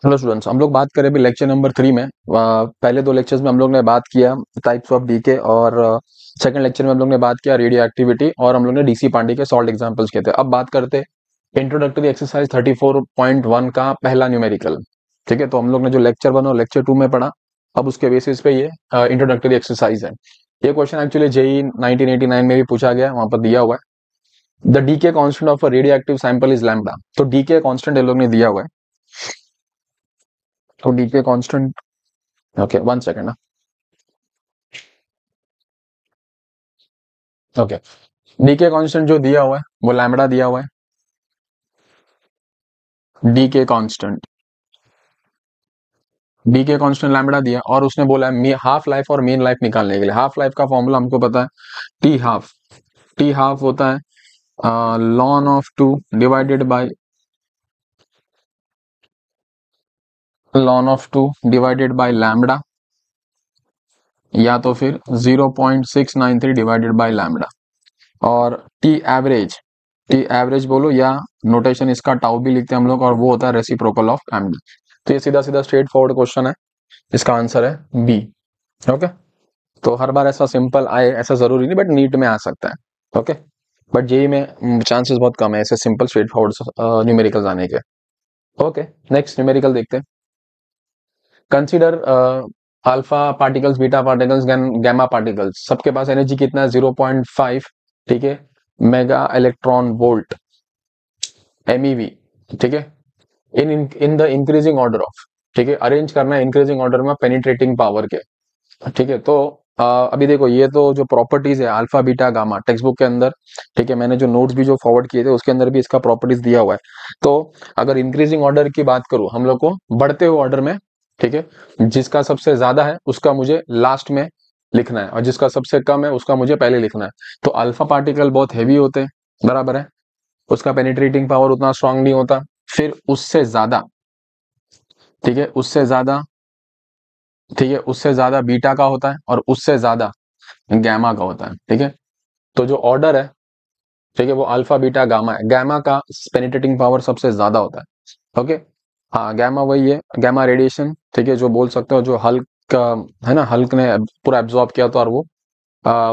Hello students, हम लोग बात करें अभी लेक्चर नंबर 3 में। पहले दो लेक्चर्स में हम लोग ने बात किया टाइप्स ऑफ डीके, और सेकंड लेक्चर में हम लोग ने बात किया रेडियो एक्टिविटी, और हम लोग ने डीसी पांडे के सॉल्ट एग्जांपल्स किए थे। अब बात करते इंट्रोडक्टरी एक्सरसाइज 34.1 का पहला न्यूमेरिकल। ठीक है, तो हम लोग ने जो लेक्चर 1 और लेक्चर 2 में पढ़ा, अब उसके बेसिस पे ये इंट्रोडक्टरी एक्सरसाइज है। ये क्वेश्चन एक्चुअली जेई 1989 में भी पूछा गया, वहां पर दिया हुआ है the decay constant of a radioactive sample is lambda. तो डीके कांस्टेंट ये लोग ने दिया हुआ है। तो decay constant, okay one second ना, ओके। डीके कांस्टेंट जो दिया हुआ है वो लैम्बडा दिया हुआ है। Decay constant, decay constant lambda दिया, और उसने बोला है हाफ लाइफ और मीन लाइफ निकालने के लिए। हाफ लाइफ का फॉर्मूला हमको पता है, टी हाफ। टी हाफ होता है lawn of 2 divided by lambda, या तो फिर 0.693 डिवाइडेड बाय लैम्बडा। और टी एवरेज, टी एवरेज बोलो या नोटेशन इसका टाउ भी लिखते हैं हम लोग, और वो होता है रेसिप्रोकल ऑफ लैम्बडा। तो ये सीधा सीधा स्ट्रेट फॉरवर्ड क्वेश्चन है, इसका आंसर है बी। ओके, तो हर बार ऐसा सिंपल आए ऐसा जरूरी नहीं, बट नीट में आ सकता है। ओके, बट जेई में चांसेस बहुत कम है ऐसे सिंपल स्ट्रेट फॉरवर्ड न्यूमेरिकल्स आने के। ओके, नेक्स्ट न्यूमेरिकल देखते हैं। Consider alpha particles, beta particles, gamma particles, सबके पास एनर्जी कितना है 0.5, ठीक है, मेगा इलेक्ट्रॉन वोल्ट एमईवी। ठीक है, in in the increasing order of, ठीक है, अरेंज करना है इंक्रीजिंग ऑर्डर में पेनिट्रेटिंग पावर के। ठीक है, तो अभी देखो ये तो जो प्रॉपर्टीज है alpha beta gamma text book के अंदर, ठीक है, मैंने जो नोट्स भी जो फॉरवर्ड किए थे उसके अंदर भी इसका प्रॉपर्टीज दिया हुआ है। तो अगर इंक्रीजिंग ऑर्डर की बात करूं हम लोग को बढ़ते हुए ऑर्डर में, ठीक है, जिसका सबसे ज्यादा है उसका मुझे लास्ट में लिखना है, और जिसका सबसे कम है उसका मुझे पहले लिखना है। तो अल्फा पार्टिकल बहुत हैवी होते हैं, बराबर है, उसका पेनिट्रेटिंग पावर उतना स्ट्रांग नहीं होता। फिर उससे ज्यादा, ठीक है, उससे ज्यादा, ठीक है, उससे ज्यादा बीटा का होता है, और उससे ज्यादा गैमा का होता है। ठीक है, तो जो ऑर्डर है, ठीक है, वो अल्फा बीटा गामा है। गैमा का पेनिट्रेटिंग पावर सबसे ज्यादा होता है। ओके, हाँ, गैमा वही है, गैमा रेडिएशन, ठीक है, जो बोल सकते हो जो हल्क है ना, हल्क ने पूरा एब्जॉर्ब किया था, और वो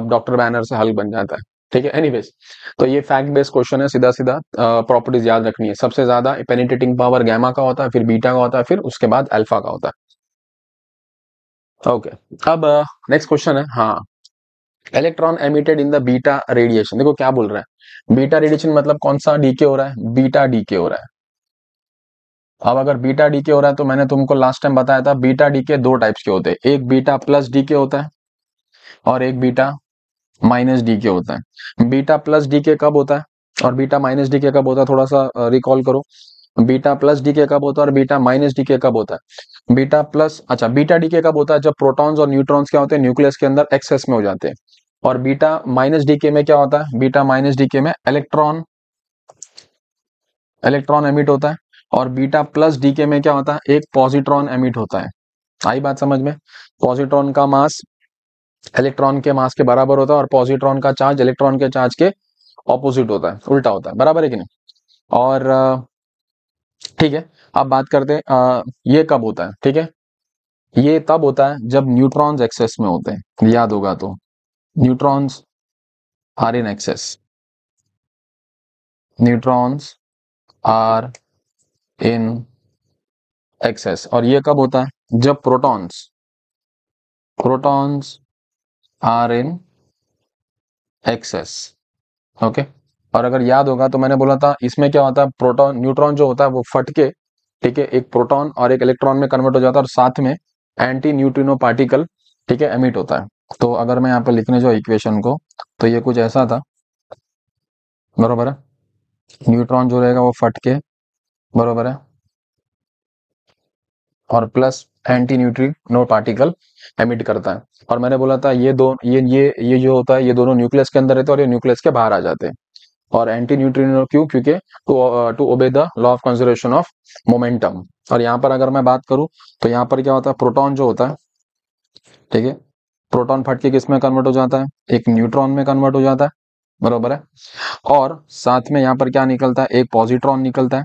डॉक्टर बैनर से हल्क बन जाता है। ठीक है, एनीवेज, तो ये फैक्ट बेस्ड क्वेश्चन है, सीधा सीधा प्रॉपर्टीज याद रखनी है। सबसे ज्यादा पेनिट्रेटिंग पावर गैमा का होता है, फिर बीटा का होता है, फिर उसके बाद अल्फा का होता है। ओके, अब नेक्स्ट क्वेश्चन है, हाँ, electron emitted in the beta radiation. देखो क्या बोल रहा है, बीटा रेडिएशन मतलब कौन सा डीके हो रहा है, बीटा डीके हो रहा है। अब अगर बीटा डीके हो रहा है तो मैंने तुमको लास्ट टाइम बताया था बीटा डीके दो टाइप्स के होते हैं, एक बीटा प्लस डीके होता है और एक बीटा माइनस डीके होता है। बीटा प्लस डीके कब होता है और बीटा माइनस डीके कब होता है, थोड़ा सा रिकॉल करो। बीटा प्लस डीके कब होता है और बीटा माइनस डीके कब होता है। बीटा प्लस, अच्छा, बीटा डीके कब होता है, जब प्रोटॉन्स और न्यूट्रॉन्स क्या होते हैं न्यूक्लियस के अंदर एक्सेस में हो जाते हैं। और बीटा माइनस डीके में क्या होता है, बीटा माइनस डीके में इलेक्ट्रॉन इलेक्ट्रॉन एमिट होता है। और बीटा प्लस डीके में क्या होता है, एक पॉजिट्रॉन एमिट होता है। आई बात समझ में, पॉजिट्रॉन का मास इलेक्ट्रॉन के मास के बराबर होता है, और पॉजिट्रॉन का चार्ज इलेक्ट्रॉन के चार्ज के ऑपोजिट होता है, उल्टा होता है, बराबर है कि नहीं। और ठीक है, अब बात करते हैं ये कब होता है। ठीक है, ये तब होता है जब न्यूट्रॉन्स एक्सेस में होते हैं, याद होगा तो, neutrons are in excess, neutrons are in excess. और ये कब होता है, जब protons protons are in excess. Okay, और अगर याद होगा तो मैंने बोला था इसमें क्या होता है, प्रोटॉन न्यूट्रॉन जो होता है वो फट के, ठीक है, एक प्रोटॉन और एक इलेक्ट्रॉन में कन्वर्ट हो जाता है, और साथ में एंटी न्यूट्रिनो पार्टिकल, ठीक है, एमिट होता है। तो अगर मैं यहाँ पे लिखने जो इक्वेशन को, तो ये कुछ ऐसा था, बरोबर है, न्यूट्रॉन जो रहेगा वो फट के, बरोबर है, और plus anti neutrino particle emit करता है। और मैंने बोला था ये दो ये जो होता है ये दोनों न्यूक्लियस के अंदर रहते हैं और ये न्यूक्लियस के बाहर आ जाते हैं। और एंटी न्यूट्रिनो क्यों, क्योंकि to obey the law of conservation of momentum. और यहाँ पर अगर मैं बात करूं तो यहाँ पर क्या होता है, प्रोटॉन जो होता है, ठीक है, प्रोटॉन फट के किस में कन्वर्ट हो जाता है, एक न्यूट्रॉन में कन्वर्ट हो जाता है, बरोबर है। और साथ में यहाँ पर क्या निकलता है, एक पॉजिट्रॉन निकलता है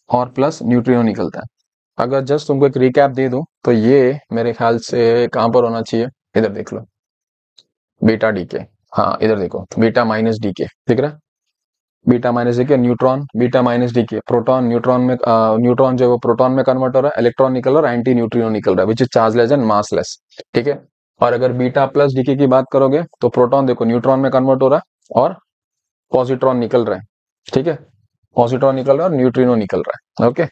और प्लस न्यूट्रिनो निकलता है। अगर जस्ट तुमको एक रिकैप दे दूं तो ये मेरे ख्याल से कहां पर होना चाहिए, इधर देख लो, बीटा डीके। हाँ इधर देखो, बीटा माइनस डीके दिख रहा है, beta minus decay, neutron beta minus decay, proton neutron में न्यूट्रॉन जो है वो प्रोटॉन में कन्वर्ट हो रहा है, इलेक्ट्रॉन निकल रहा है, एंटी न्यूट्रिनो निकल रहा है, which is chargeless and massless. ठीक है। और अगर बीटा प्लस डीके की बात करोगे तो प्रोटॉन देखो न्यूट्रॉन में कन्वर्ट हो रहा है और पॉजिट्रॉन निकल रहा है। ठीक है, पॉजिट्रॉन निकल रहा है और न्यूट्रिनो निकल रहा है। ओके,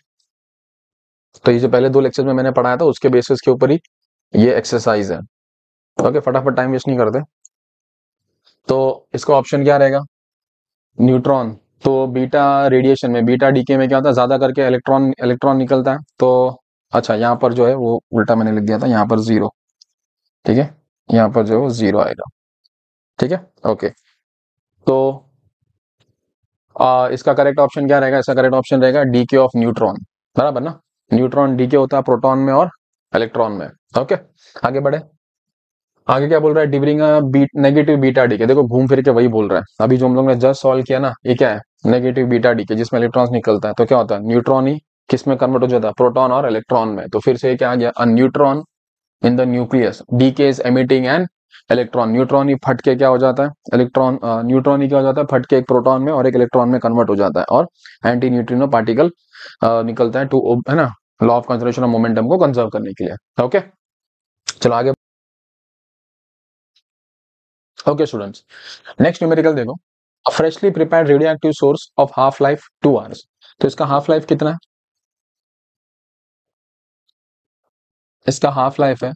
तो ये जो पहले 2 लेक्चर में मैंने पढ़ाया था उसके बेसिस के ऊपर ही ये एक्सरसाइज है। ओके, फटाफट टाइम वेस्ट नहीं करते। तो इसका ऑप्शन क्या रहेगा, न्यूट्रॉन। तो बीटा रेडिएशन में, बीटा डीके में क्या होता है, ज्यादा करके इलेक्ट्रॉन इलेक्ट्रॉन निकलता है। तो अच्छा, यहाँ पर जो है वो उल्टा मैंने लिख दिया था, यहाँ पर 0। ठीक है, यहाँ पर जो है वो 0 आएगा। ठीक है, ओके। तो इसका करेक्ट ऑप्शन क्या रहेगा, इसका करेक्ट ऑप्शन रहेगा डीके ऑफ न्यूट्रॉन। बराबर ना, न्यूट्रॉन डीके होता है प्रोटॉन में और इलेक्ट्रॉन में। ओके, आगे बढ़े। आगे क्या बोल रहा है, डिबरिंग नेगेटिव बीटा डीके। देखो घूम फिर के वही बोल रहा है अभी जो हम लोग ने जस्ट सॉल्व किया ना, ये क्या है, नेगेटिव बीटा डीके, जिसमें इलेक्ट्रॉन्स निकलता है। तो क्या होता है, न्यूट्रॉन ही किस में कन्वर्ट हो जाता है, प्रोटॉन और इलेक्ट्रॉन में। तो फिर से ये क्या आ गया, a neutron in the nucleus, decay is emitting an electron. Neutron ही फट के क्या हो जाता है, इलेक्ट्रॉन, न्यूट्रॉन ही क्या हो जाता है, फट के एक प्रोटॉन में और एक इलेक्ट्रॉन में कन्वर्ट हो जाता है, और एंटी न्यूट्रिनो पार्टिकल निकलता है, टू, है ना, law of conservation of momentum को कंजर्व करने के लिए। ओके, चलो आगे। ओके स्टूडेंट्स, नेक्स्ट न्यूमेरिकल देखो, a freshly prepared radioactive source of half life 2 hours. तो इसका हाफ लाइफ कितना है, इसका हाफ लाइफ है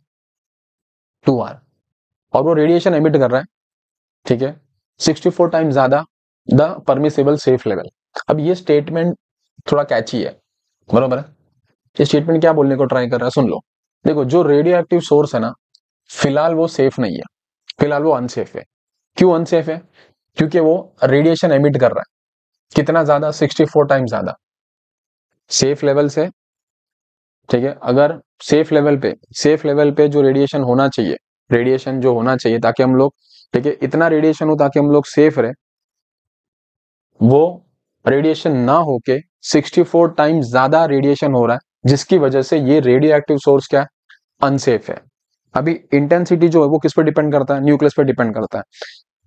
2 आवर, और वो रेडिएशन एमिट कर रहा है, ठीक है, 64 टाइम ज्यादा द परमिसिबल सेफ लेवल। अब ये स्टेटमेंट थोड़ा कैची है, बरोबर है। ये स्टेटमेंट क्या बोलने को ट्राई कर रहा है, सुन लो। देखो जो रेडियो एक्टिव सोर्स है ना, फिलहाल वो सेफ नहीं है, फिलहाल वो अनसेफ है। क्यों अनसेफ है, क्योंकि वो रेडिएशन एमिट कर रहा है, कितना ज्यादा, 64 टाइम ज्यादा सेफ लेवल से। ठीक है, अगर सेफ लेवल पे जो रेडिएशन होना चाहिए, रेडिएशन जो होना चाहिए ताकि हम लोग, ठीक है, इतना रेडिएशन हो ताकि हम लोग सेफ रहे, वो रेडिएशन ना होके 64 टाइम्स ज्यादा रेडिएशन हो रहा है, जिसकी वजह से ये रेडियो एक्टिव सोर्स क्या है, अनसेफ है। अभी इंटेंसिटी जो है वो किस पे डिपेंड करता है, न्यूक्लियस पे डिपेंड करता है,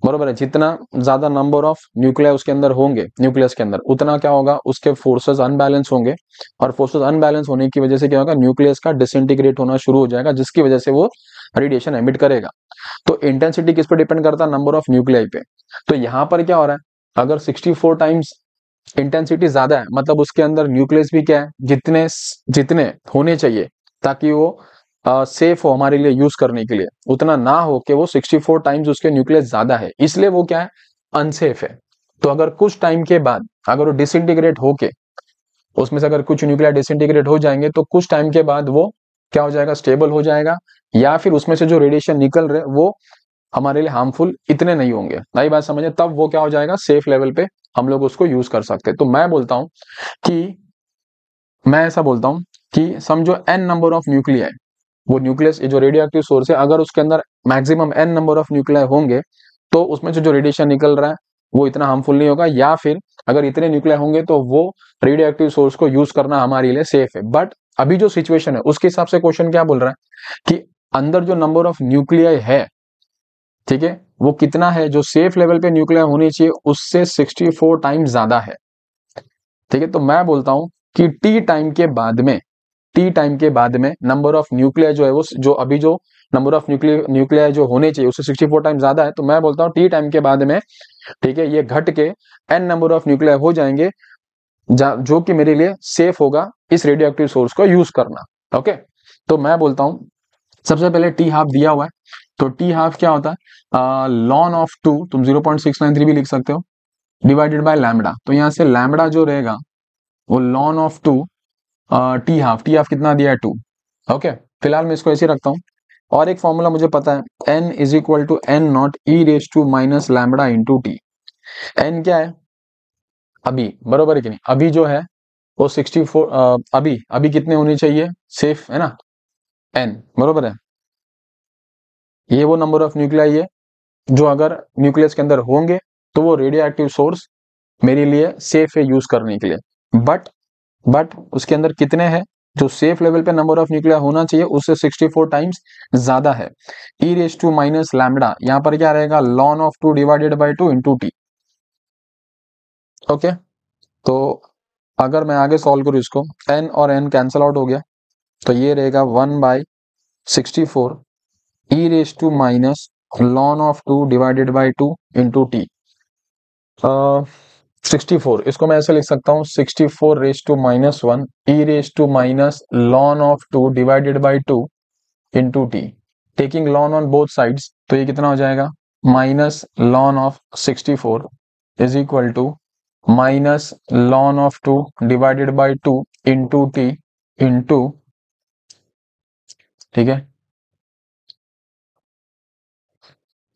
बरोबर है। जितना ज्यादा नंबर ऑफ न्यूक्लिया उसके अंदर होंगे, न्यूक्लियस के अंदर, उतना क्या होगा, उसके फोर्सेस अनबैलेंस होंगे, और फोर्सेस अनबैलेंस होने की वजह से क्या होगा, न्यूक्लियस का डिसइंटीग्रेट होना शुरू हो जाएगा, जिसकी वजह से वो रेडिएशन एमिट करेगा। तो इंटेंसिटी किस पे डिपेंड करता है, नंबर ऑफ न्यूक्लियाई पे। तो यहां पर क्या हो रहा है, अगर 64 टाइम्स इंटेंसिटी ज्यादा है, मतलब उसके अंदर न्यूक्लियस भी क्या है, जितने जितने होने चाहिए ताकि वो सेफ हो हमारे लिए यूज करने के लिए, उतना ना हो कि वो 64 टाइम्स उसके न्यूक्लियस ज्यादा है, इसलिए वो क्या है, अनसेफ है। तो अगर कुछ टाइम के बाद अगर वो डिसइंटीग्रेट होके, उसमें से अगर कुछ न्यूक्लियर डिसइंटीग्रेट हो जाएंगे, तो कुछ टाइम के बाद वो क्या हो जाएगा, स्टेबल हो जाएगा, या फिर उसमें से जो रेडिएशन निकल रहे वो हमारे लिए हार्मफुल इतने नहीं होंगे। नई बात समझे, तब वो क्या हो जाएगा, सेफ लेवल पे हम लोग उसको यूज कर सकते हैं। तो मैं बोलता हूं कि, मैं ऐसा बोलता हूं कि समझो n नंबर ऑफ न्यूक्लियाई, वो न्यूक्लियस जो रेडियो एक्टिव सोर्स है, अगर उसके अंदर maximum n number of nuclei होंगे, तो उसमें से जो रेडिएशन निकल रहा है वो इतना हार्मफुल नहीं होगा, या फिर अगर इतने न्यूक्लियाई होंगे तो वो रेडियो एक्टिव सोर्स को यूज करना हमारे लिए सेफ है। बट अभी जो सिचुएशन है उसके हिसाब से क्वेश्चन क्या बोल रहा है कि अंदर जो नंबर ऑफ न्यूक्लियाई है, ठीक है, वो कितना है, जो सेफ लेवल पे न्यूक्लियाई होनी चाहिए उससे 64 टाइम्स ज्यादा है। ठीक है, तो मैं बोलता हूं कि टी टाइम के बाद में नंबर ऑफ न्यूक्लिया जो है वो, जो अभी जो नंबर ऑफ न्यूक्लिया जो होने चाहिए उससे 64 टाइम ज्यादा है, तो मैं बोलता हूँ टी टाइम के बाद में, ठीक है, ये घट के एन नंबर ऑफ न्यूक्लिया हो जाएंगे, जो कि मेरे लिए सेफ होगा इस रेडियो एक्टिव सोर्स को यूज करना। ओके, तो मैं बोलता हूं सबसे पहले टी हाफ दिया हुआ है, तो टी हाफ क्या होता है, लॉन ऑफ 2, तुम 0.693 भी लिख सकते हो, डिवाइडेड बाय लैम्बडा। तो यहां से लैम्बडा जो रहेगा वो लॉन ऑफ 2 टी हाफ कितना दिया है, 2। ओके, फिलहाल मैं इसको ऐसे रखता हूं, और एक फॉर्मूला मुझे पता है, n is equal to N not E raise to minus lambda into t. N क्या है अभी, बरोबर है कि नहीं, अभी जो है वो 64, अभी अभी कितने होने चाहिए, सेफ है ना, n, बरोबर है। ये वो नंबर ऑफ न्यूक्लियाई है जो अगर न्यूक्लियस के अंदर होंगे तो वो रेडियो एक्टिव सोर्स मेरे लिए सेफ है यूज करने के लिए। बट उसके अंदर कितने हैं, जो सेफ लेवल पे नंबर ऑफ न्यूक्लिया होना चाहिए उससे 64 टाइम्स ज्यादा है। ई रेस टू माइनस लैम्बडा, यहां पर क्या रहेगा, lawn of 2 divided by 2 into T. Okay, तो अगर मैं आगे सॉल्व करूं इसको, n और n कैंसल आउट हो गया, तो ये रहेगा 1/64 e raise to minus ln of 2 divided by 2 into t. 64, इसको मैं ऐसे लिख सकता हूँ 64 raise to minus 1 e raise to minus ln of 2 divided by 2 into t. Taking ln on both sides, तो ये कितना हो जाएगा, minus ln of 64 is equal to minus ln of 2 divided by 2 into t into, ठीक है,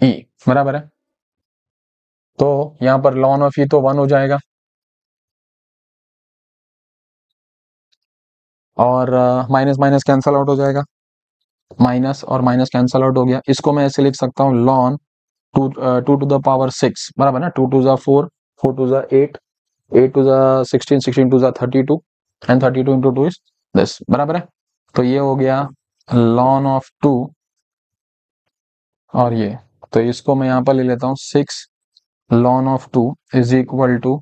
ई बराबर है। तो यहां पर लॉन ऑफ ई तो 1 हो जाएगा, और माइनस माइनस कैंसल आउट हो जाएगा, माइनस और माइनस कैंसल आउट हो गया। इसको मैं ऐसे लिख सकता हूँ लॉन 2 टू द पावर 6 बराबर ना, 2 to the 4, 4 to the 8, 8 to the 16, 16 to the 32 and 32 into 2 is this बराबर है। तो ये हो गया लॉन ऑफ 2, और ये, तो इसको मैं यहाँ पर ले लेता हूँ 6 ln of 2 is equal to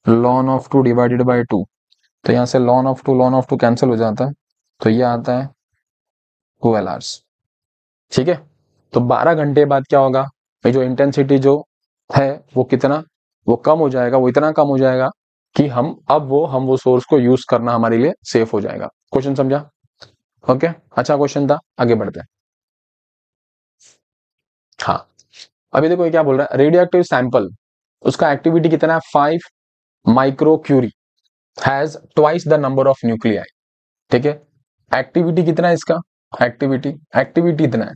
ln of 2 divided by 2। तो यहाँ से लॉन ऑफ टू कैंसिल हो जाता है, तो ये आता है 12 आवर्स। ठीक है, तो 12 घंटे बाद क्या होगा, ये जो इंटेंसिटी जो है वो कितना, वो कम हो जाएगा, वो इतना कम हो जाएगा कि हम वो सोर्स को यूज करना हमारे लिए सेफ हो जाएगा। क्वेश्चन समझा? ओके, अच्छा क्वेश्चन था, आगे बढ़ते हैं। हाँ, अभी देखो ये क्या बोल रहा है, रेडियो एक्टिव सैंपल, उसका एक्टिविटी कितना है, 5 microcurie has twice the number of nuclei. ठीक है, एक्टिविटी कितना है इसका, एक्टिविटी इतना है,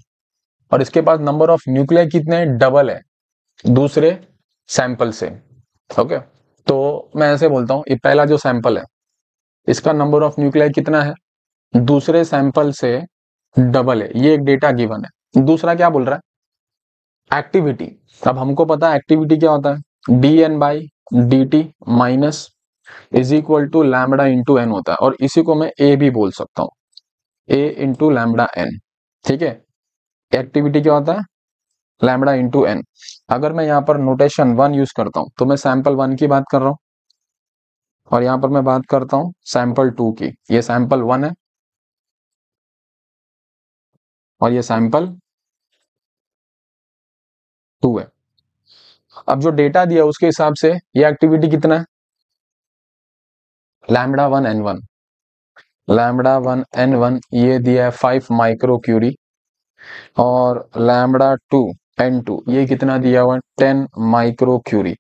और इसके पास नंबर ऑफ न्यूक्लियाई कितने हैं, डबल है दूसरे सैंपल से। ओके, तो मैं ऐसे बोलता हूं, ये पहला जो सैंपल है इसका नंबर ऑफ न्यूक्लियाई कितना है, दूसरे सैंपल से डबल है, ये एक डेटा गिवन है। दूसरा क्या बोल रहा है, एक्टिविटी। अब हमको पता है एक्टिविटी क्या होता है, dN/dt minus is equal to lambda into N होता है, और इसी को मैं ए भी बोल सकता हूं, ए इंटू लैम्बडा एन। ठीक है, एक्टिविटी क्या होता है, लैम्बडा इंटू एन। अगर मैं यहाँ पर नोटेशन 1 यूज करता हूं तो मैं सैंपल 1 की बात कर रहा हूं, और यहां पर मैं बात करता हूं सैंपल 2 की। ये सैंपल 1 है और ये सैंपल 2 है। अब जो डेटा दिया उसके हिसाब से ये एक्टिविटी कितना है, लैम्बडा 1 n1, लैम्बडा 1 n1 ये दिया है 5 माइक्रो क्यूरी, और लैम्बडा 2 n2 ये कितना दिया हुआ है, 10 माइक्रो क्यूरी।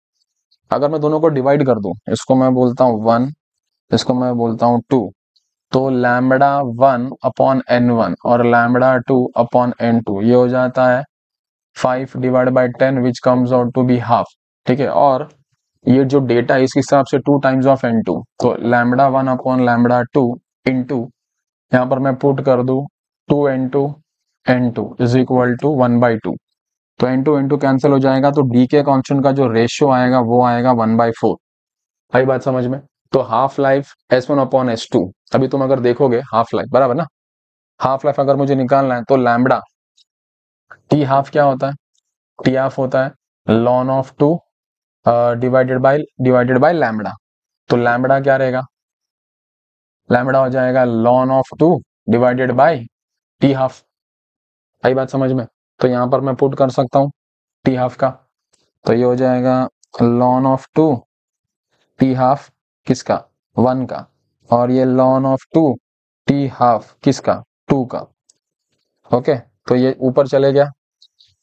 अगर मैं दोनों को डिवाइड कर दूं, इसको मैं बोलता हूं 1, इसको मैं बोलता हूं 2, तो लैम्बडा 1 अपॉन n1 और लैम्बडा 2 अपॉन n2 ये हो जाता है 5 divide by 10 which comes out to be half. ठीक है, और ये जो डेटा है इस हिसाब से 2 टाइम्स ऑफ n2, तो लैम्बडा 1 अपॉन लैम्बडा 2 इंटू, यहाँ पर मैं पुट कर दूं 2n2 n2 is equal to 1/2। तो n2 कैंसिल हो जाएगा, तो डी के कॉन्स्टेंट का जो रेशियो आएगा वो आएगा 1/4। भाई बात समझ में? तो half life S1 upon S2, अभी तुम अगर देखोगे हाफ लाइफ बराबर ना, हाफ लाइफ अगर मुझे निकालना है तो लैम्बडा टी हाफ क्या होता है, टी हाफ होता है lawn of 2 divided by lambda. तो लैम्बडा क्या रहेगा, लैम्बडा हो जाएगा ln of 2 divided by T half. भाई बात समझ में? तो यहां पर मैं पुट कर सकता हूं टी हाफ का, तो ये हो जाएगा लॉन ऑफ 2 टी हाफ किसका, 1 का, और ये लॉन ऑफ 2 टी हाफ किसका, 2 का। ओके, तो ये ऊपर चले गया,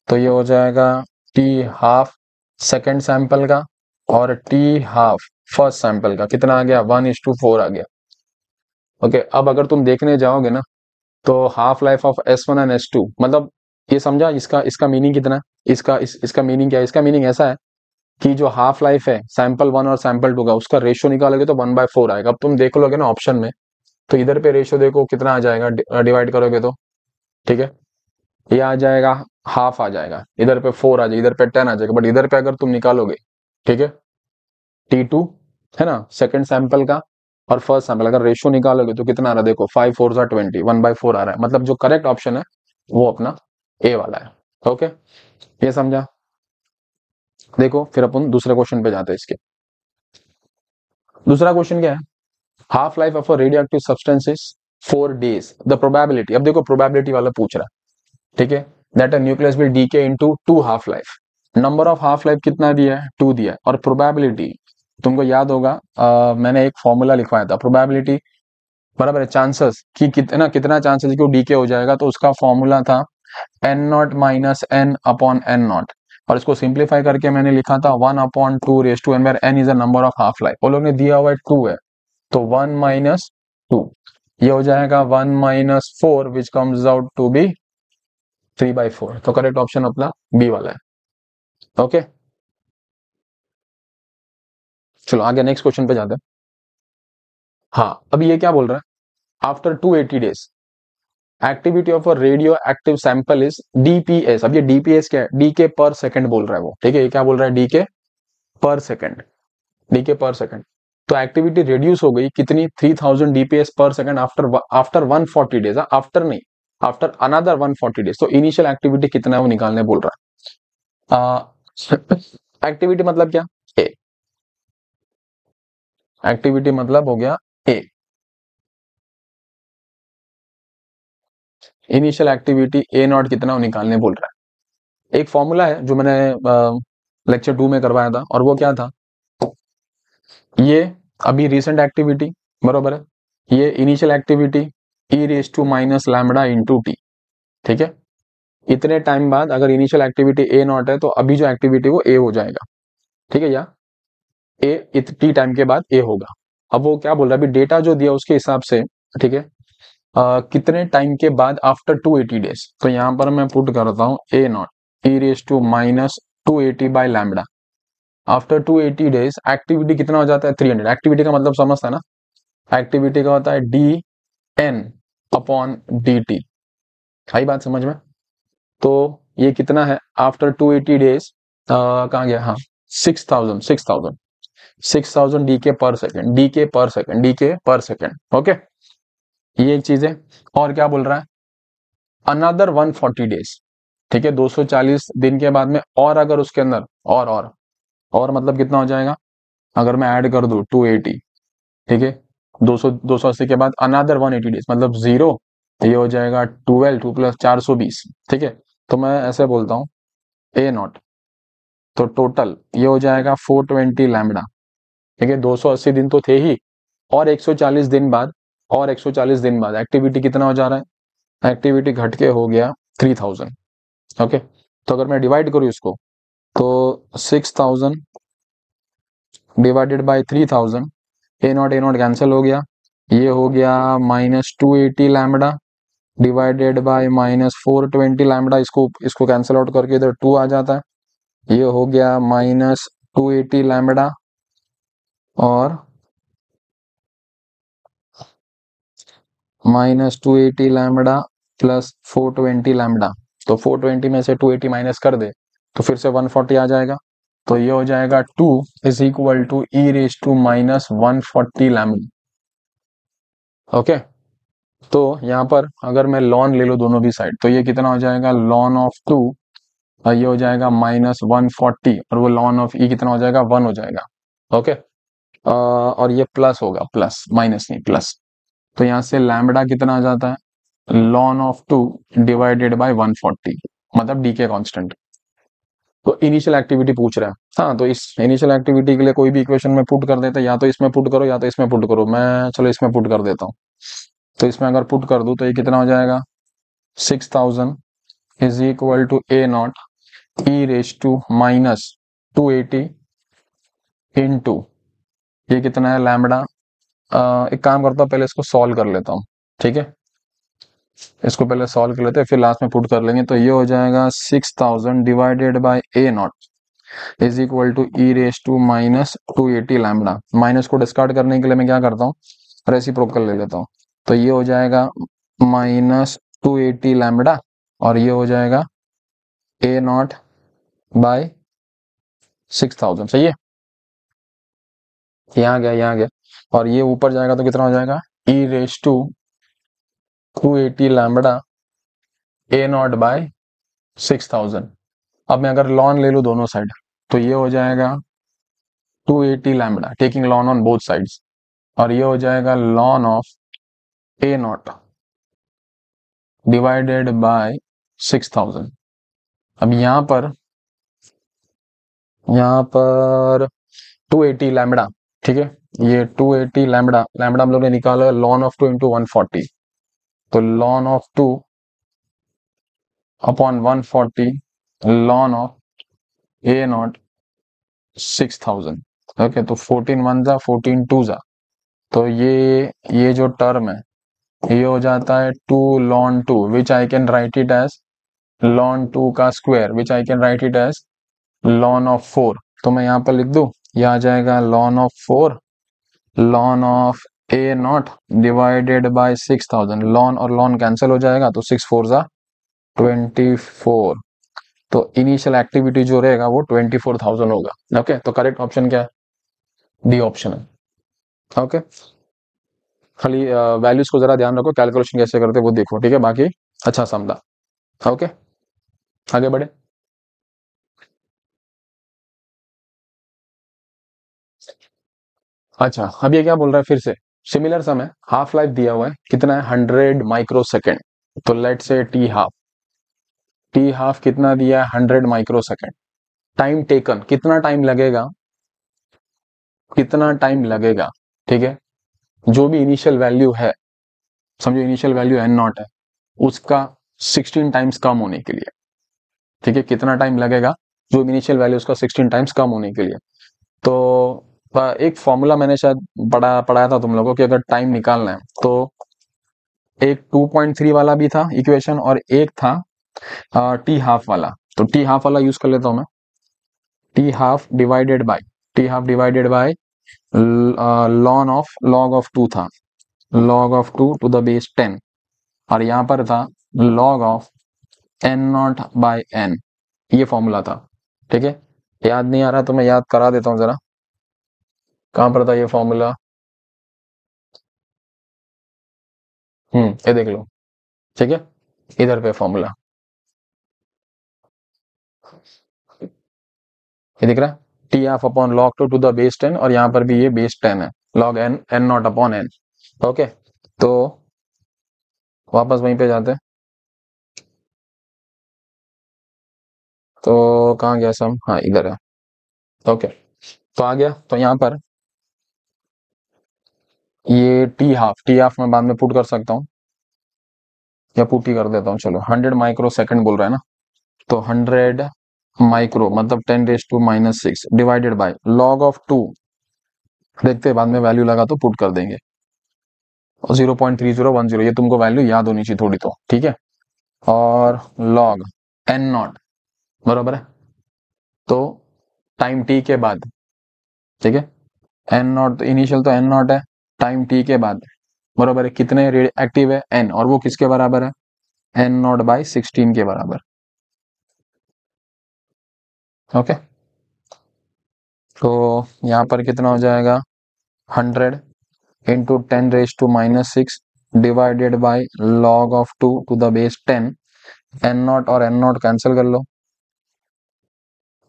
तो ये हो जाएगा टी हाफ सेकेंड सैंपल का और टी हाफ फर्स्ट सैंपल का, कितना आ गया, 1:4 आ गया। ओके, अब अगर तुम देखने जाओगे ना, तो half life of S1 and S2, मतलब ये समझा, इसका इसका मीनिंग कितना है, इसका मीनिंग क्या है, इसका मीनिंग ऐसा है कि जो हाफ लाइफ है सैंपल 1 और सैंपल 2 का, उसका रेशियो निकालोगे तो 1/4 आएगा। अब तुम देख लोगे ना ऑप्शन में, तो इधर पे रेशियो देखो कितना आ जाएगा, डिवाइड करोगे तो, ठीक है, ये आ जाएगा हाफ आ जाएगा, इधर पे 4 आ जाएगा, इधर पे 10 आ जाएगा, बट इधर पे अगर तुम निकालोगे, ठीक है, T2 है ना सेकंड सैंपल का, और फर्स्ट सैंपल, अगर रेशियो निकालोगे तो कितना आ रहा है, देखो 5 4 जा 20, 1/4 आ रहा है, मतलब जो करेक्ट ऑप्शन है वो अपना ए वाला है। ओके, ये समझा। देखो फिर अपन दूसरे क्वेश्चन पे जाते हैं इसके। दूसरा क्वेश्चन क्या है, half life of a radioactive substance is 4 days, the probability, अब देखो प्रोबेबिलिटी वाला पूछ रहा है, ठीक है, that a nucleus will decay into 2 half life, number of half life कितना दिया है, 2 दिया है, और प्रोबेबिलिटी तुमको याद होगा, मैंने एक फॉर्मूला लिखवाया था, प्रोबेबिलिटी बराबर है चांसेस कि कितना कितना चांसेस कि वो डीके हो जाएगा, तो उसका फॉर्मूला था N not minus N upon N not, और इसको सिंप्लीफाई करके मैंने लिखा था 1/2 where N is a number of half life, वो लोग ने दिया हुआ है 2 है, तो 1 - 2, ये हो जाएगा 1 - 4 which comes out to be 3/4, तो करेक्ट ऑप्शन अपना बी वाला है। ओके, चलो आगे नेक्स्ट क्वेश्चन पे जाते हैं। हाँ, अभी ये क्या बोल रहा है, after 280 days activity of a radioactive sample is DPS, अब ये डीपीएस क्या है, डीके पर सेकंड बोल रहा है वो, ठीक है, ये क्या बोल रहा है, डीके पर सेकंड, डीके पर सेकंड, तो एक्टिविटी रिड्यूस हो गई कितनी, 3000 डीपीएस पर second after after 140 days, after नहीं, आफ्टर अनदर 140 डेज, तो इनिशियल एक्टिविटी कितना है वो निकालने बोल रहा है। एक्टिविटी मतलब क्या, ए, एक्टिविटी मतलब हो गया ए, इनिशियल एक्टिविटी ए नॉट कितना वो निकालने बोल रहा है। एक फॉर्मूला है जो मैंने लेक्चर 2 में करवाया था, और वो क्या था, ये अभी रिसेंट एक्टिविटी बरोबर है, ये initial activity e raise to minus lambda into t, ठीक है, इतने टाइम बाद अगर इनिशियल एक्टिविटी ए नॉट है तो अभी जो एक्टिविटी वो ए हो जाएगा, ठीक है, या ए टी टाइम के बाद ए होगा। अब वो क्या बोल रहा है, अभी डेटा जो दिया उसके हिसाब से, ठीक है, कितने टाइम के बाद आफ्टर 280 डेज, तो यहां पर मैं पुट करता हूं A not E raise to minus 280 by lambda, after 280 days activity कितना हो जाता है 300, एक्टिविटी का मतलब समझता है ना, एक्टिविटी का होता है D N upon D T, आई बात समझ में, तो ये कितना है आफ्टर 280 डेज, कहाँ गया, हाँ 6000 डीके पर सेकेंड, डीके पर सेकेंड, डीके पर सेकेंड, ओके, ये एक चीज है। और क्या बोल रहा है, अनदर 140 डेज, ठीक है, 240 दिन के बाद में, और अगर उसके अंदर और मतलब कितना हो जाएगा, अगर मैं ऐड कर दूं 280, ठीक है, 280 के बाद अनदर 180 डेज मतलब 0, तो ये हो जाएगा 12 2 + 420, ठीक है, तो मैं ऐसे बोलता हूँ ए नॉट, तो टोटल ये हो जाएगा 420 लैम्बडा, ठीक है, 280 दिन तो थे ही, और 140 दिन बाद, और 140 दिन बाद एक्टिविटी कितना हो जा रहा है, एक्टिविटी घट के हो गया 3000, ओके, तो अगर मैं डिवाइड करूँ इसको, तो 6000 divided by 3000, A not cancel हो गया, ये हो गया -280 लैम्बडा डिवाइडेड बाय -420 लैम्बडा, इसको कैंसिल आउट करके इधर 2 आ जाता है, ये हो गया -280 लैम्बडा और -280 लैम्बडा प्लस 420 लैम्बडा, तो 420 में से 280 माइनस कर दे तो फिर से 140 आ जाएगा, तो ये हो जाएगा 2 is equal to e raise to minus 140 lambda, okay, तो यहाँ पर अगर मैं लॉन ले लो दोनों भी साइड, तो ये कितना हो जाएगा लॉन ऑफ 2, और ये हो जाएगा -140, और वो लॉन ऑफ ई कितना हो जाएगा 1 हो जाएगा, ओके, और ये प्लस होगा, प्लस माइनस नहीं प्लस, तो यहाँ से लैम्बडा कितना आ जाता है लॉन ऑफ 2 डिवाइडेड बाय 140, मतलब डी के कॉन्स्टेंट, तो इनिशियल एक्टिविटी पूछ रहा है, हाँ, तो इस इनिशियल एक्टिविटी के लिए कोई भी इक्वेशन में पुट कर देते हैं, या तो इसमें पुट करो या तो इसमें पुट करो, मैं चलो इसमें पुट कर देता हूँ, तो इसमें अगर पुट कर दूं तो ये कितना हो जाएगा 6000 is equal to A not E raise to minus 280 into, ये कितना है लैम्बडा, एक काम करता हूँ पहले इसको सॉल्व कर लेता हूँ, ठीक है, इसको पहले सॉल्व कर लेते हैं फिर लास्ट में पुट कर लेंगे, तो ये हो जाएगा 6000 divided by A not is equal to e raise to minus 280 lambda, minus को डिस्कार्ड करने के लिए मैं क्या करता हूँ रेसिप्रोकल ले लेता हूँ, तो ये हो जाएगा -280 लैम्बडा, और ये हो जाएगा ए नॉट बाय 6000, सही है, यहाँ गया यहाँ गया, और ये ऊपर जाएगा तो कितना हो जाएगा, e raise to 280 lambda A naught by 6000। अब मैं अगर लॉन ले लूँ दोनों साइड तो ये हो जाएगा 280 lambda taking ln on both sides, और ये हो जाएगा ln of A not divided bye 6000। अब यहाँ पर 280 लैम्बडा, ठीक है, ये 280 लैम्बडा, लैम्बडा हम लोग ने निकाला लॉन ऑफ 2 इंटू 140, तो ln of 2 upon 140 lawn of A not 6000। Okay, तो 14 वन जा 14 टू जा, तो ये जो टर्म है ये हो जाता है 2 ln 2 which I can write it as ln 2 का square which I can write it as ln of 4। तो मैं यहाँ पर लिख दूं, ये आ जाएगा ln of 4 lawn of A not divided bye 6000। Lawn और लॉन कैंसिल हो जाएगा तो 6 4 जा 24। तो इनिशियल एक्टिविटी जो रहेगा वो 24,000 होगा। ओके, तो करेक्ट ऑप्शन क्या है, डी ऑप्शन है। ओके, खाली वैल्यूज को जरा ध्यान रखो, कैलकुलेशन कैसे करते वो देखो, ठीक है, बाकी अच्छा समझा। ओके, आगे बढ़े। अच्छा, अब ये क्या बोल रहा है फिर से, सिमिलर सम है, हाफ लाइफ दिया हुआ है, कितना है 100 माइक्रो सेकेंड। तो लेट से टी हाफ कितना दिया है 100 माइक्रो सेकेंड। टाइम टेकन कितना टाइम लगेगा, ठीक है, जो भी इनिशियल वैल्यू है, समझो इनिशियल वैल्यू एन नॉट है, उसका 16 टाइम्स कम होने के लिए, ठीक है, कितना टाइम लगेगा जो इनिशियल वैल्यू उसका 16 टाइम्स कम होने के लिए। तो एक फॉर्मूला मैंने शायद पढ़ाया था तुम लोगों को कि अगर टाइम निकालना है तो एक 2.3 वाला भी था इक्वेशन और एक था टी हाफ वाला। तो टी हाफ वाला यूज कर लेता हूं मैं, T half divided by log of 2 था, log of 2 to the base 10, और यहां पर था log of N naught by N, ये फॉर्मूला था, ठीक है। याद नहीं आ रहा तो मैं याद करा देता हूं जरा, कहां पर था ये फॉर्मूला, ये देख लो, ठीक है, इधर पे फॉर्मूला ये दिख रहा है, T half upon log 2 to the base 10, और यहां पर भी ये बेस 10 है, log N N naught upon N. Okay, तो वापस वहीं पे जाते हैं, तो कहाँ गया सम, हाँ इधर है। ओके, तो आ गया, तो यहाँ पर ये टी हाफ मैं बाद में पुट कर सकता हूँ, या पुट ही कर देता हूँ, चलो 100 माइक्रो सेकंड बोल रहा है ना, तो 100 माइक्रो मतलब 10⁻⁻6 डिवाइडेड बाय लॉग ऑफ 2, देखते हैं बाद में वैल्यू लगा तो पुट कर देंगे, 0.3010, ये तुमको वैल्यू याद होनी चाहिए थोड़ी तो, ठीक है, और लॉग एन नॉट बराबर है, तो टाइम टी के बाद, ठीक है, एन नॉट तो इनिशियल तो एन नॉट है, टाइम टी के बाद बराबर है कितने एक्टिव है एन, और वो किसके बराबर है, एन नॉट बाय 16 के बराबर। ओके, तो यहाँ पर कितना हो जाएगा 100 into 10⁻⁻6 divided by log of 2 to the base 10, N not और एन नॉट कैंसिल कर लो,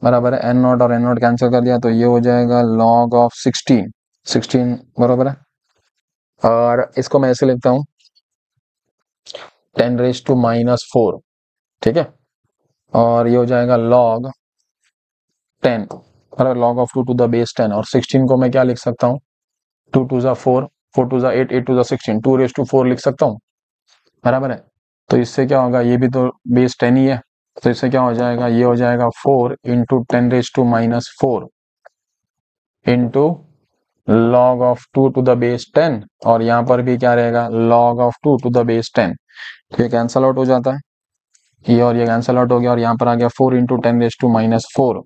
बराबर है, एन नॉट और एन नॉट कैंसिल कर दिया तो ये हो जाएगा लॉग ऑफ 16 बराबर है, और इसको मैं ऐसे लिखता हूँ 10⁻⁻4, ठीक है, और ये हो जाएगा लॉग 10 बराबर log of 2 to the base 10, और 16 को मैं क्या लिख सकता हूँ, 2 2 जा 4, 4 2 जा 8, 8 2 जा 16, 2⁻4 लिख सकता हूँ, बराबर है। तो इससे क्या होगा, ये भी तो बेस 10 ही है, तो इससे क्या हो जाएगा, ये हो जाएगा 4 into 10⁻⁻4 into log of 2 to the base 10, और यहाँ पर भी क्या रहेगा log of 2 to the base 10, तो ये कैंसल आउट हो जाता है, ये और ये कैंसल आउट हो गया, और यहाँ पर आ गया 4 इंटू 10⁻⁻4,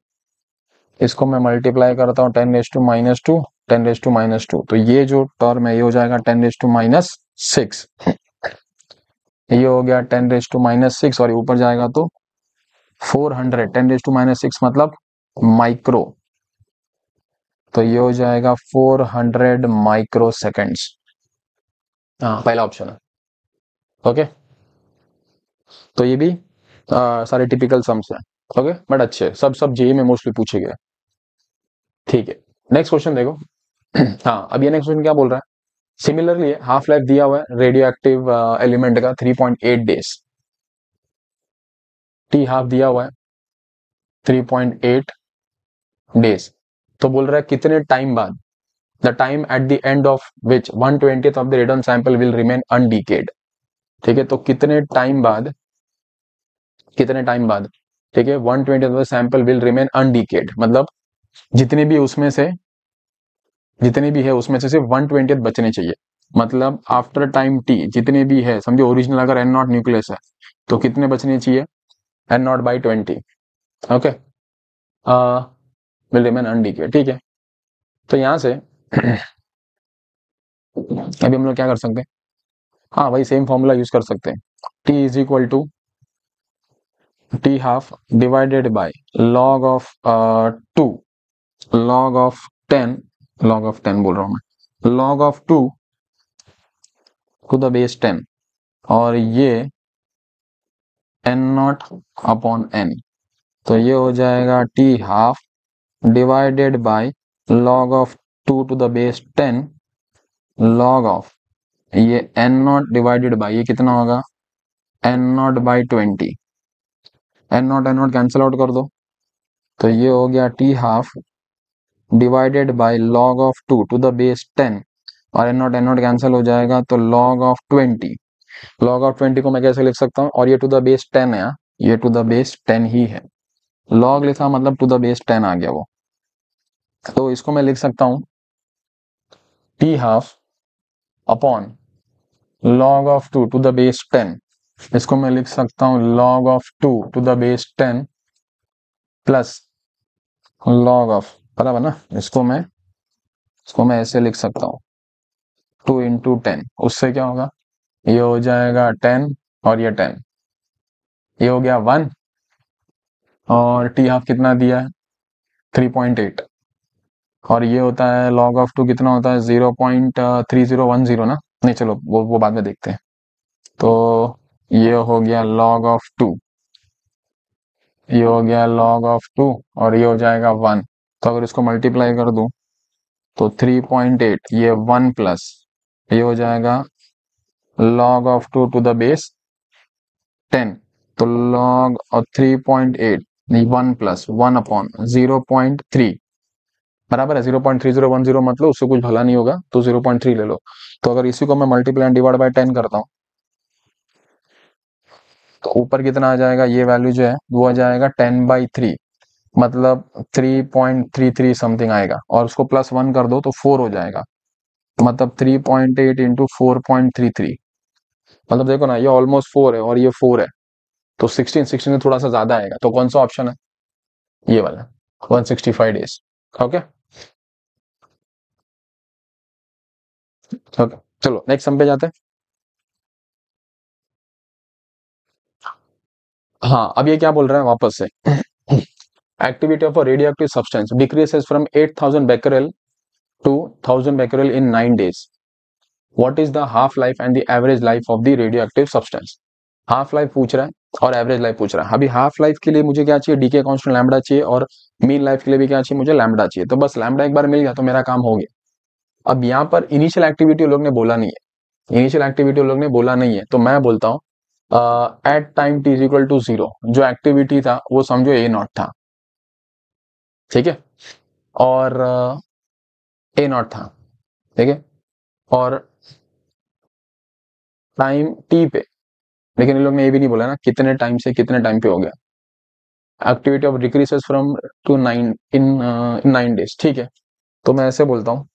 इसको मैं मल्टीप्लाई करता हूँ 10⁻⁻2 10⁻⁻2, तो ये जो टर्म है ये हो जाएगा 10⁻⁻6, ये हो गया 10⁻⁻6, और ऊपर जाएगा तो 400, 10⁻⁻6 मतलब माइक्रो, तो ये हो जाएगा 400 माइक्रो सेकेंड्स। हाँ, पहला ऑप्शन है। ओके, तो ये भी सारे टिपिकल सम्स हैं। ओके, बट अच्छे सब सब जेई में मोस्टली पूछे गए। ठीक है, नेक्स्ट क्वेश्चन देखो। हाँ, अब ये नेक्स्ट क्वेश्चन क्या बोल रहा है? सिमिलरली हाफ लाइफ दिया हुआ है रेडियो एक्टिव एलिमेंट का 3.8 डेज। टी हाफ दिया हुआ है 3.8 डेज। तो बोल रहा है कितने टाइम बाद, the time at the end of which 1/20 of the return sample will remain undecayed. ठीक है, तो कितने टाइम बाद, कितने टाइम बाद, ठीक है, 1/20 of the sample will remain undecayed, मतलब जितने भी उसमें से, जितने भी है उसमें से सिर्फ 1/20 बचने चाहिए। मतलब आफ्टर टाइम टी जितने भी है, समझो ओरिजिनल अगर एन नॉट न्यूक्लियस है तो कितने बचने चाहिए? N naught by 20। Okay, will remain undecayed. ठीक है, तो यहां से अभी हम लोग क्या कर सकते हैं? हाँ, वही सेम फॉर्मूला यूज कर सकते हैं। T is equal to T half divided by log of 2, log of 10, log of 10 बोल रहा हूं मैं, log of 2 to the base 10, और ये एन नॉट अपॉन एन। तो ये हो जाएगा T half divided by log of 2 to the base 10, log of ये एन नॉट डिवाइडेड बाय ये कितना होगा? N naught by 20। N naught cancel out कर दो, तो ये हो गया T half divided by log of 2 to the base 10, और एन नॉट कैंसिल हो जाएगा, तो लॉग ऑफ 20। लॉग ऑफ 20 को मैं कैसे लिख सकता हूँ? और ये टू द बेस 10 है, ये टू द बेस 10 ही है। लॉग लिखा मतलब टू द बेस 10 आ गया वो। तो इसको मैं लिख सकता हूँ T half upon log of 2 to the base 10। इसको मैं लिख सकता हूँ log of 2 to the base 10 plus log of, बराबर ना? इसको मैं ऐसे लिख सकता हूँ 2 इंटू 10। उससे क्या होगा? ये हो जाएगा 10 और ये 10, ये हो गया 1, और टी हाफ कितना दिया है? 3.8, और ये होता है लॉग ऑफ 2 कितना होता है? 0.3010 ना? नहीं, चलो वो बाद में देखते हैं। तो ये हो गया log ऑफ 2, ये हो गया log ऑफ 2, और ये हो जाएगा 1। तो अगर इसको मल्टीप्लाई कर दूं तो 3.8 ये 1 प्लस ये हो जाएगा log of 2 to the base 10। तो log और 3.8 1 प्लस 1 अपॉन 0.3 बराबर है 0.3010, मतलब उससे कुछ भला नहीं होगा, तो 0.3 ले लो। तो अगर इसी को मैं मल्टीप्लाई एंड डिवाइड बाय 10 करता हूँ तो ऊपर कितना आ जाएगा? ये वैल्यू जो है वो आ जाएगा 10/3, मतलब 3.33 समथिंग आएगा, और उसको प्लस 1 कर दो तो 4 हो जाएगा, मतलब 3.8 इंटू 4.33, मतलब देखो ना, ये ऑलमोस्ट 4 है और ये 4 है, तो 16 से थोड़ा सा ज्यादा आएगा। तो कौन सा ऑप्शन है? ये वाला, 165 डेज। ओके ओके, चलो नेक्स्ट सम पे जाते हैं। हाँ, अब ये क्या बोल रहा है वापस से? Activity of a radioactive substance decreases from 8000 becquerel to 1000 becquerel in 9 days. What is the half life and the average life of the radioactive substance? Half life पूछ रहा है और एवरेज लाइफ पूछ रहा है। अभी हाफ लाइफ के लिए मुझे क्या चाहिए? डीके कांस्टेंट लैम्बडा चाहिए, और मीन लाइफ के लिए भी क्या चाहिए? मुझे लैम्बडा चाहिए। तो बस लैम्बडा एक बार मिल गया तो मेरा काम हो गया। अब यहाँ पर इनिशियल एक्टिविटी लोग ने बोला नहीं है, इनिशियल एक्टिविटी लोग ने बोला नहीं है, तो मैं बोलता हूँ at time T is equal to 0 जो एक्टिविटी था वो समझो ए नॉट था, ठीक है, और ए नॉट था, ठीक है, और टाइम टी पे, लेकिन इन लोग ने ये भी नहीं बोला ना कितने टाइम से कितने टाइम पे हो गया। Activity of decreases from to 9 in 9 days, ठीक है। तो मैं ऐसे बोलता हूँ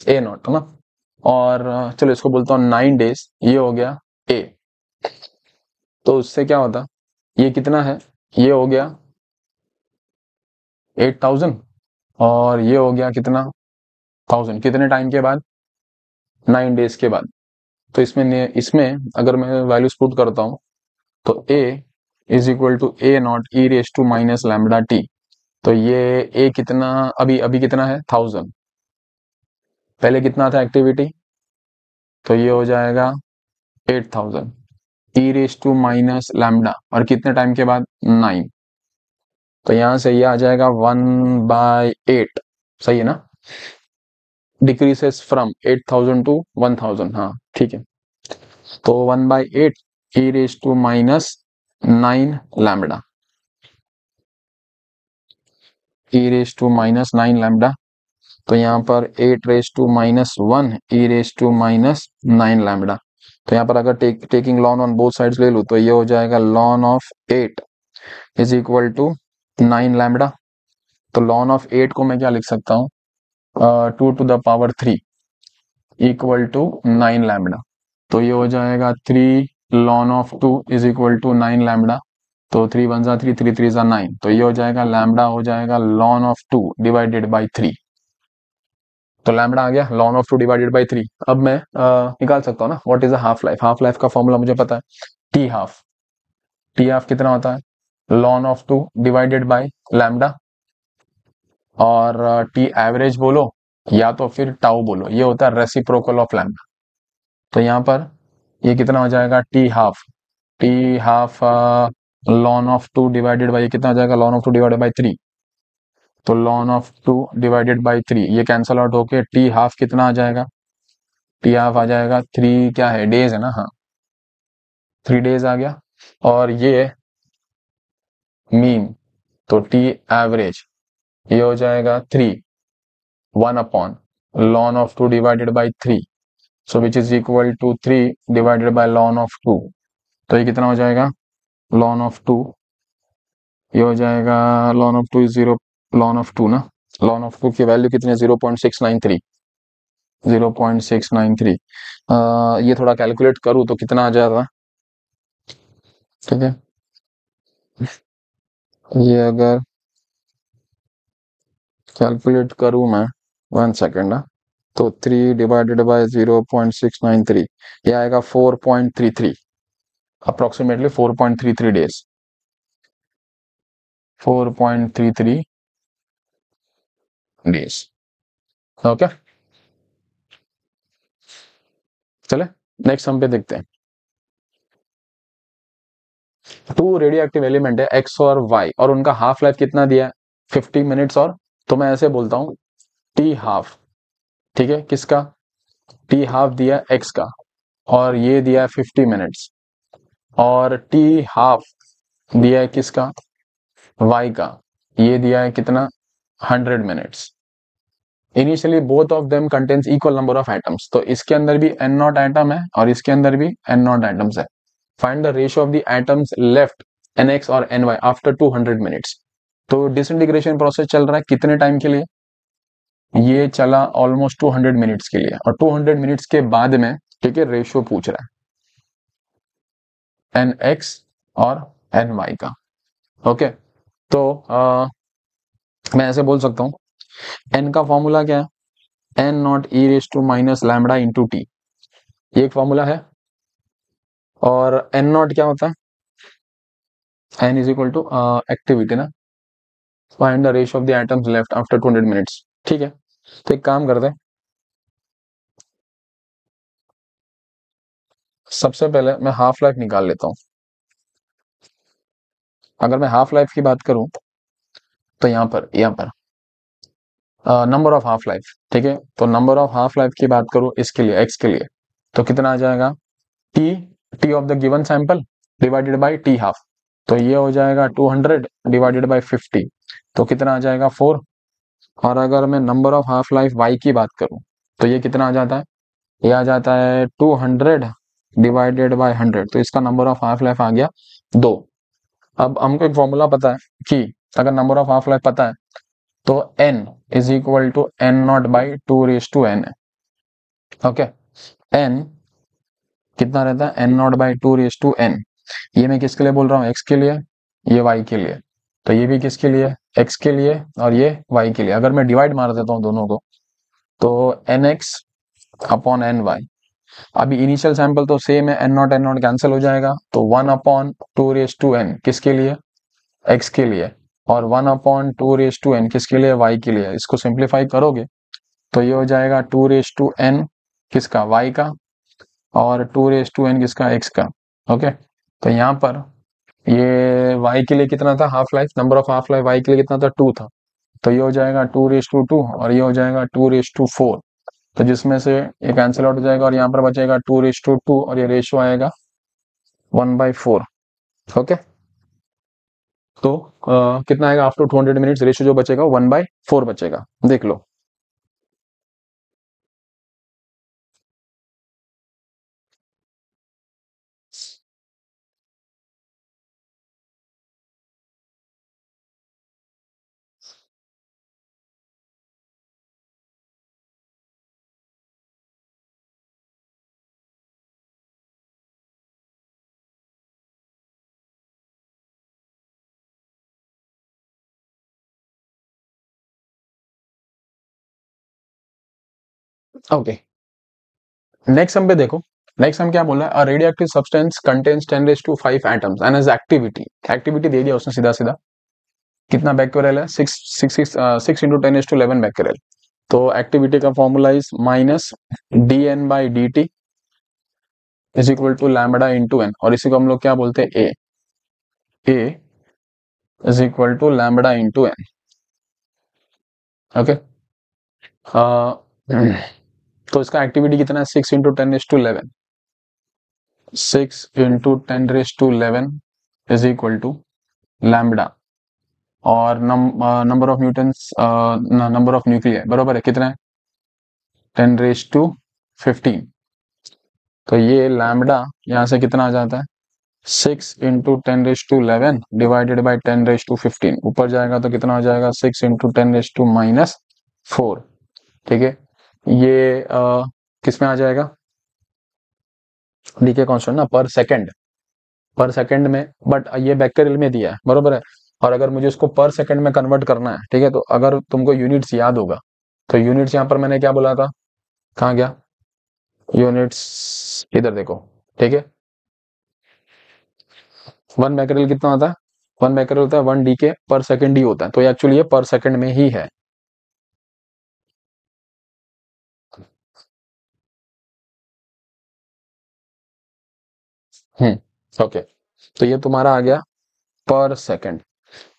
ए नॉट है ना, और चलो इसको बोलता हूँ 9 डेज, ये हो गया ए। तो उससे क्या होता? ये कितना है? ये हो गया 8000, और ये हो गया कितना? 1000, कितने टाइम के बाद? 9 डेज के बाद। तो इसमें इसमें अगर मैं वैल्यूज पुट करता हूँ तो A is equal to A not E raise to minus lambda t, तो ये ए कितना, अभी अभी कितना है 1000, पहले कितना था एक्टिविटी, तो ये हो जाएगा 8000 ई रेस टू माइनस लैम्डा, और कितने टाइम के बाद 9, तो यहां से ये आ जाएगा 1/8, सही है ना, डिक्रीसेस फ्रॉम 8000 टू 1000, हाँ ठीक है, तो 1/8 e raise to minus 9 lambda, e raise to minus 9 lambda, तो यहाँ पर 8 raise to minus 1 e raise to minus 9 lambda, तो यहाँ पर अगर taking ln on both sides ले लूँ तो ये हो जाएगा ln of 8 is equal to 9 lambda, तो लॉन ऑफ 8 को मैं क्या लिख सकता हूँ, 2 to the power 3 equal to 9 lambda, तो ये हो जाएगा 3 ln of 2 is equal to 9 lambda, तो 3 1 जा 3 3 3 जा 9, तो ये हो जाएगा लैम्डा हो जाएगा लॉन ऑफ 2 डिवाइडेड बाई 3, तो लैम्डा आ गया लॉन ऑफ 2 डिवाइडेड बाई 3। अब मैं निकाल सकता हूँ ना what is half life, half life का फॉर्मूला मुझे पता है, टी हाफ, टी हाफ कितना होता है lawn of 2 divided by lambda, और टी एवरेज बोलो या तो फिर टाउ बोलो, ये होता है रेसिप्रोकल ऑफ लैम्डा, तो यहाँ पर ये कितना हो जाएगा T half lawn of 2 divided by, कितना हो जाएगा लॉन ऑफ 2 डिवाइडेड बाई 3, तो लॉन ऑफ 2 डिवाइडेड बाई 3 ये कैंसल आउट होके टी हाफ कितना आ जाएगा, टी हाफ आ जाएगा 3, क्या है डेज है ना, हाँ 3 डेज आ गया, और ये मीन, तो टी एवरेज ये हो जाएगा 3 1 upon ln of 2 divided by 3, so which is equal to 3 divided by ln of 2, तो ये कितना हो जाएगा लॉन ऑफ 2, ये हो जाएगा ln of 2 is 0, lawn of 2 ना, लॉन ऑफ 2 की वैल्यू कितनी है 0.693, 0.693, ये थोड़ा कैलकुलेट करूँ तो कितना आ जाएगा, ठीक है, ये अगर कैलकुलेट करूँ मैं 1 सेकेंड, तो 3 डिवाइडेड बाय 0.693 ये आएगा 4.33, अप्रोक्सीमेटली 4.33 डेज, 4.33 डेज, ओके, चले नेक्स्ट हम पे देखते हैं, टू रेडियो एक्टिव एलिमेंट है एक्स और वाई, और उनका हाफ लाइफ कितना दिया है 50 मिनट्स, और तो मैं ऐसे बोलता हूँ टी हाफ, ठीक है, किसका टी हाफ दिया है एक्स का, और ये दिया है 50 मिनट्स, और टी हाफ दिया है किसका वाई का, ये दिया है कितना 100 minutes, initially both of them contains equal number of atoms, तो इसके अंदर भी n नॉट एटम है और इसके अंदर भी n नॉट एटम्स है, find the ratio of the atoms left nx और ny आफ्टर 200 मिनट्स, तो डिसइंटीग्रेशन प्रोसेस चल रहा है कितने टाइम के लिए, ये चला ऑलमोस्ट 200 मिनट्स के लिए, और 200 मिनट्स के बाद में ठीक है रेशियो पूछ रहा है nx और ny का, ओके, तो मैं ऐसे बोल सकता हूँ n का फॉर्मूला क्या है n naught E raise to minus lambda into T, ये एक फॉर्मूला है, और n नॉट क्या होता है n is equal to activity ना, find the ratio of the atoms left after 200 minutes, ठीक है, तो एक काम करते हैं, सबसे पहले मैं हाफ लाइफ निकाल लेता हूं, अगर मैं हाफ लाइफ की बात करूं तो यहाँ पर नंबर ऑफ हाफ लाइफ, ठीक है, तो नंबर ऑफ हाफ लाइफ की बात करूं इसके लिए एक्स के लिए, तो कितना आ जाएगा T, T of the given sample divided by T half, तो ये हो जाएगा 200 डिवाइडेड बाय 50, तो कितना आ जाएगा 4, और अगर मैं number of half life why की बात करूं तो ये कितना आ जाता है, ये आ जाता है 200 डिवाइडेड बाय 100, तो इसका नंबर ऑफ हाफ लाइफ आ गया 2। अब हमको एक फॉर्मूला पता है कि अगर नंबर ऑफ हाफ लाइफ पता है तो n is equal to n naught by 2 raise to n है, ओके, n कितना रहता है n naught by 2 raise to n, ये मैं किसके लिए बोल रहा हूँ x के लिए, ये y के लिए, तो ये भी किसके लिए x के लिए और ये y के लिए, अगर मैं डिवाइड मार देता हूँ दोनों को तो nx अपॉन ny, अभी इनिशियल सैंपल तो सेम है, n नॉट कैंसिल हो जाएगा, तो 1 अपॉन 2 रेस टू n किसके लिए x के लिए, और 1/2 किसके लिए, y के लिए। इसको सिंप्लीफाई करोगे तो ये हो जाएगा 2 किसका, y का, और 2 किसका, x का। ओके, तो यहाँ पर ये y के लिए कितना था, half life, number of half life y के लिए कितना था, 2 था। तो ये हो जाएगा 2 और ये हो जाएगा 2 तो जिसमें से ये कैंसिल आउट हो जाएगा और यहाँ पर बचेगा 2 और ये रेशियो आएगा 1/4। ओके, तो कितना आएगा आफ्टर 200 मिनट्स, रेशियो जो बचेगा 1/4 बचेगा, देख लो। ओके, नेक्स्ट सम पे देखो। नेक्स्ट सम क्या बोल रहा है, a radioactive substance contains 10⁵ atoms and has activity, activity दे दिया उसने सीधा सीधा, कितना बैक्यूरेल है, 6 × 10⁻11 बैक्यूरेल। तो एक्टिविटी का formula is -dN/dt is equal to lambda into N, और इसी को हम लोग क्या बोलते हैं, A is equal to lambda into N. Okay, तो इसका एक्टिविटी कितना है, 6 × 10⁻11, 6 × 10⁻11 इज इक्वल टू लैम्बडा, और number of Newton's, number of nuclear बराबर है कितना है, 10⁻15। तो ये लैम्बडा यहाँ से कितना आ जाता है, 6 × 10⁻11 डिवाइडेड बाई 10⁻15, ऊपर जाएगा तो कितना हो जाएगा, 6 × 10⁻⁻4। ठीक है, ये किस में आ जाएगा, डी के कॉन्स्टेंट ना, पर सेकंड में, बट ये बैक्टीरियल में दिया है बरोबर है। और अगर मुझे इसको पर सेकंड में कन्वर्ट करना है, ठीक है, तो अगर तुमको यूनिट्स याद होगा तो यूनिट्स यहाँ पर मैंने क्या बोला था, कहाँ गया यूनिट्स, इधर देखो। ठीक है, 1 बैक्टीरियल कितना होता है, 1 बैक्टीरियल होता है 1 डी के पर सेकंड ही होता है, तो एक्चुअली ये पर सेकंड में ही है। ओके, तो ये तुम्हारा आ गया पर सेकंड।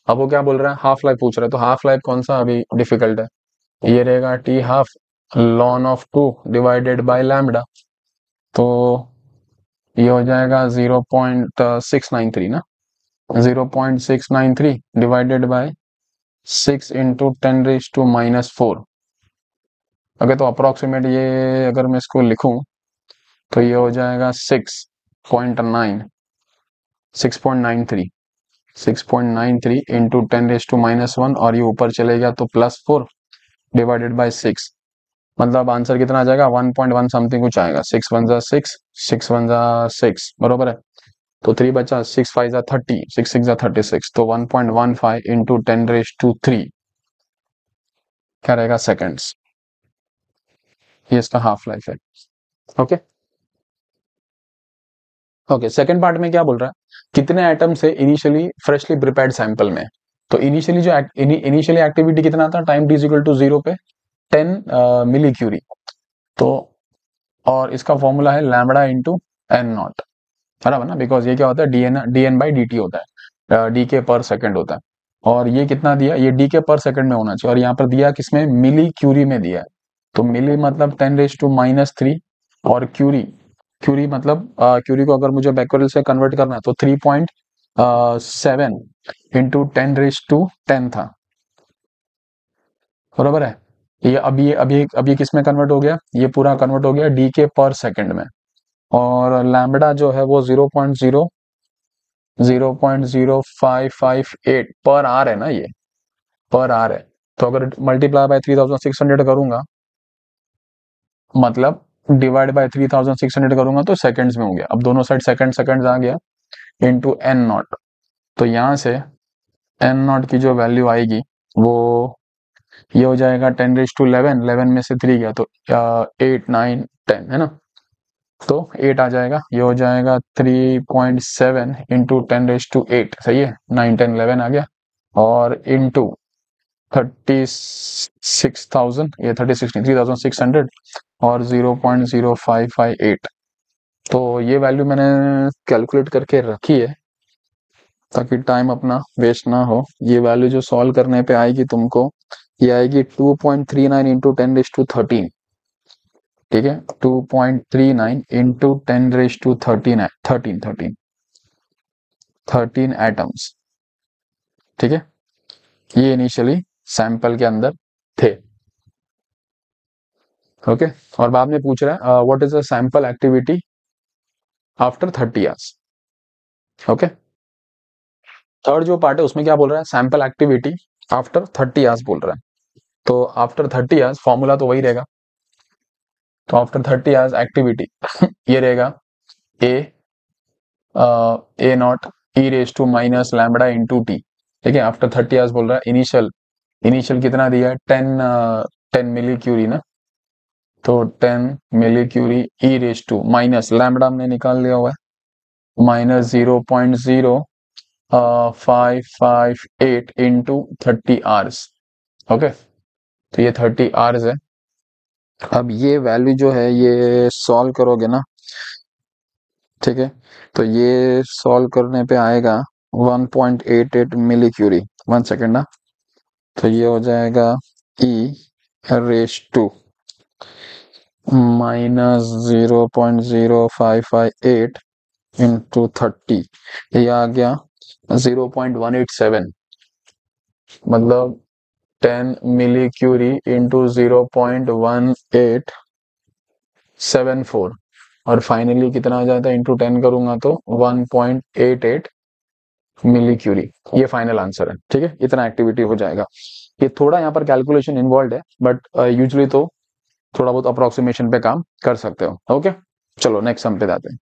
अब वो क्या बोल रहा है, हाफ लाइफ पूछ रहा है, तो हाफ लाइफ कौन सा अभी डिफिकल्ट है, ये रहेगा T half lawn of 2 divided by lambda. तो ये हो जाएगा 0.693 ना, 0.693 डिवाइडेड बाय 6 × 10⁻⁻4। ओके, तो अप्रोक्सीमेट ये अगर मैं इसको लिखूं तो ये हो जाएगा 6.93 इंटू 10⁻⁻1, और ये ऊपर चलेगा तो +4 डिवाइडेड बाय 6, मतलब आंसर कितना आ जाएगा, 1.1 समथिंग कुछ आएगा, 6 × 1 = 6 बरोबर है। तो 3 बचा, 6 × 5 = 30, 6 × 6 = 36, तो 1.15 इंटू 10⁻³ क्या रहेगा, सेकेंड्स। ये इसका हाफ लाइफ है। ओके, ओके, सेकंड पार्ट में क्या बोल रहा है, कितने एटम से इनिशियली फ्रेशली प्रिपेयर्ड सैंपल में। तो इनिशियली जो इनिशियली एक्टिविटी कितना था, टाइम t = 0 पे 10 मिली क्यूरी। तो और इसका फॉर्मूला है लैम्बडा इंटू एन नॉट, बराबर ना, बिकॉज ये क्या होता है, dN/dt होता है, डी के पर सेकंड होता है। और ये कितना दिया, ये डी के पर सेकंड में होना चाहिए, और यहाँ पर दिया किसमें, मिली क्यूरी में दिया है। तो मिली मतलब 10⁻³ और क्यूरी, क्यूरी मतलब क्यूरी को अगर मुझे बैक्यूरेल से कन्वर्ट करना है तो 3.7 इंटू 10⁻10 था, बराबर है। ये किस में कन्वर्ट हो गया, ये पूरा कन्वर्ट हो गया डी के पर सेकंड में। और लैम्बडा जो है वो 0.0558 पर आर है ना, ये पर आर है। तो अगर मल्टीप्लाई बाय 3600 करूंगा, मतलब डिवाइड बाय 3600 करूंगा तो सेकंड्स में हो गया। अब दोनों साइड सेकंड सेकंड्स आ गया इनटू एन नॉट। तो यहां से एन नॉट की जो वैल्यू आएगी वो ये हो जाएगा 10⁻11, 11 में से 3 गया तो 8 9 10 है ना, तो 8 आ जाएगा, ये हो जाएगा 3.7 इंटू 10⁻8, सही है, 9 10 11 आ गया। और इनटू 36,000, ये 36,600 और 0.0558। तो ये वैल्यू मैंने कैलकुलेट करके रखी है ताकि टाइम अपना वेस्ट ना हो। ये वैल्यू जो सॉल्व करने पे आएगी तुमको, ये आएगी 2.39 इंटू 10⁻13। ठीक है, 2.39 इंटू 10⁻13 13 एटम्स। ठीक है, ये इनिशियली सैंपल के अंदर थे। ओके, और बाद में पूछ रहा है what is the sample activity after 30 hours. Okay, third जो पार्ट है उसमें क्या बोल रहा है, सैंपल एक्टिविटी आफ्टर 30 आवर्स बोल रहा है। तो आफ्टर 30 आवर्स फॉर्मूला तो वही रहेगा। तो आफ्टर 30 आवर्स एक्टिविटी ये रहेगा A not e raise to minus lambda into t. ठीक है, आफ्टर 30 आवर्स बोल रहा है। इनिशियल इनिशियल कितना दिया है, 10 मिली क्यूरी ना, तो 10 millicurie e raise to minus lambda हमने निकाल लिया हुआ है, माइनस 0.0558 इंटू 30 आवर्स। ओके, तो ये 30 आवर्स है। अब ये वैल्यू जो है ये सॉल्व करोगे ना, ठीक है, तो ये सॉल्व करने पे आएगा 1.88 मिली क्यूरी। 1 सेकेंड ना, तो ये हो जाएगा e raise to minus 0.0558 into 30, ये आ गया 0.187, मतलब 10 मिली क्यूरी इंटू 0.1874, और फाइनली कितना आ जाता है, इंटू 10 करूंगा तो 1.88 मिली क्यूरी। ये फाइनल आंसर है। ठीक है, इतना एक्टिविटी हो जाएगा। ये थोड़ा यहाँ पर कैलकुलेशन इन्वॉल्व है, बट यूजुअली तो थोड़ा बहुत अप्रोक्सीमेशन पे काम कर सकते हो। ओके, चलो नेक्स्ट सम पे जाते हैं।